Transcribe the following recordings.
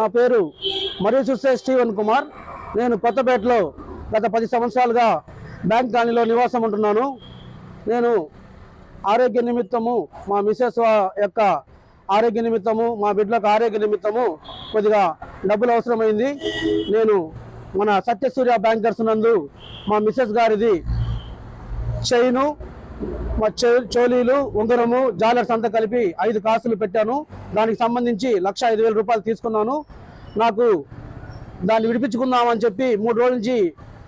నా పేరు మర్రిసుర్సే స్టీవెన్ కుమార్. నేను కొత్తపేటలో గత 10 సంవత్సరాలుగా బ్యాంక్ కాలనీలో నివాసం ఉంటున్నాను. నేను ఆరోగ్య నిమిత్తము, మా మిసెస్ యొక్క ఆరోగ్య నిమిత్తము, మా బిడ్డలకు ఆరోగ్య నిమిత్తము కొద్దిగా డబ్బులు అవసరమైంది. నేను మన సత్యసూర్య బ్యాంకర్స్ నందు మా మిసెస్ గారిది చైను, మా చోలీలు, ఉంగరము, జాలర్స్ అంతా కలిపి 5 కాసులు పెట్టాను. దానికి సంబంధించి 1,05,000 రూపాయలు తీసుకున్నాను. నాకు దాన్ని విడిపించుకుందామని చెప్పి 3 రోజుల నుంచి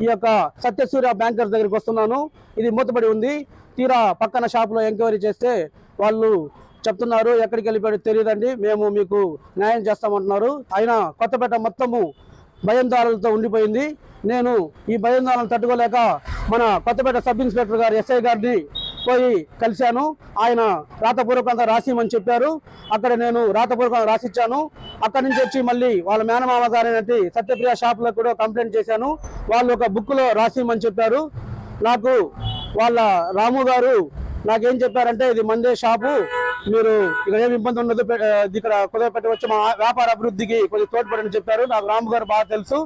ఈ యొక్క సత్యసూర్య బ్యాంకర్స్ దగ్గరికి వస్తున్నాను. ఇది మూతపడి ఉంది. తీరా పక్కన షాపులో ఎంక్వైరీ చేస్తే వాళ్ళు చెప్తున్నారు, ఎక్కడికి వెళ్ళిపోయాడు తెలియదండి, మేము మీకు న్యాయం చేస్తామంటున్నారు. అయినా కొత్తపేట మొత్తము భయందారులతో ఉండిపోయింది. నేను ఈ భయందారులను తట్టుకోలేక మన కొత్తపేట సబ్ ఇన్స్పెక్టర్ గారు ఎస్ఐ గారిని పోయి కలిశాను. ఆయన రాతపూర్వకంగా రాసిమని చెప్పారు. అక్కడ నేను రాతపూర్వకంగా రాసిచ్చాను. అక్కడి నుంచి వచ్చి మళ్ళీ వాళ్ళ మేనమామ గారైనట్టు సత్యప్రియ షాపులో కూడా కంప్లైంట్ చేశాను. వాళ్ళు ఒక బుక్లో రాసిమని చెప్పారు. నాకు వాళ్ళ రాము గారు నాకేం చెప్పారంటే, ఇది మందే షాపు, మీరు ఇక్కడ ఏమి ఇబ్బంది ఉండదు, ఇక్కడ కుదరపెట్టవచ్చు, మా వ్యాపార అభివృద్ధికి కొద్దిగా తోడ్పడని చెప్పారు. నాకు రాము గారు బాగా తెలుసు.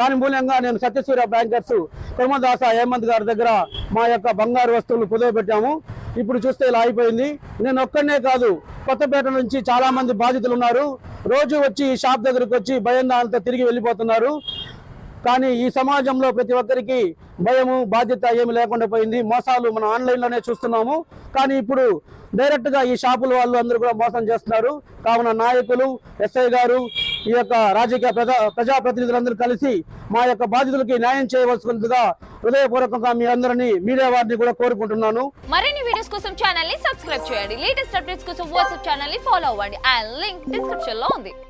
దాని మూలంగా నేను సత్యసూర్య బ్యాంకర్స్ తిరుమదాస హేమంత్ గారి దగ్గర మా యొక్క బంగారు వస్తువులు కుదరపెట్టాము. ఇప్పుడు చూస్తే ఇలా అయిపోయింది. నేను ఒక్కడనే కాదు, కొత్తపేట నుంచి చాలా మంది బాధితులు ఉన్నారు. రోజు వచ్చి ఈ షాప్ దగ్గరకు వచ్చి భయంతో తిరిగి వెళ్ళిపోతున్నారు. కానీ ఈ సమాజంలో ప్రతి ఒక్కరికి భయము, బాధ్యత ఏమి లేకుండా పోయింది. మోసాలు మనం ఆన్లైన్లోనే చూస్తున్నాము. కానీ ఇప్పుడు డైరెక్ట్గా ఈ షాపుల వాళ్ళు అందరూ కూడా మోసం చేస్తున్నారు. కావున నాయకులు, ఎస్ఐ గారు, ఈ యొక్క రాజకీయ ప్రజాప్రతినిధులందరూ కలిసి మా యొక్క బాధితులకి న్యాయం చేయవలసిందిగా హృదయపూర్వకంగా మీ అందరినీ, మీడియా వారిని కూడా కోరుకుంటున్నాను. మరిన్ని వీడియోస్ కోసం ఛానల్ ని సబ్స్క్రైబ్ చేయండి. లేటెస్ట్ అప్డేట్స్ కోసం వాట్సాప్ ఛానల్ ని ఫాలో అవ్వండి. ఆ లింక్ డిస్క్రిప్షన్ లో ఉంది.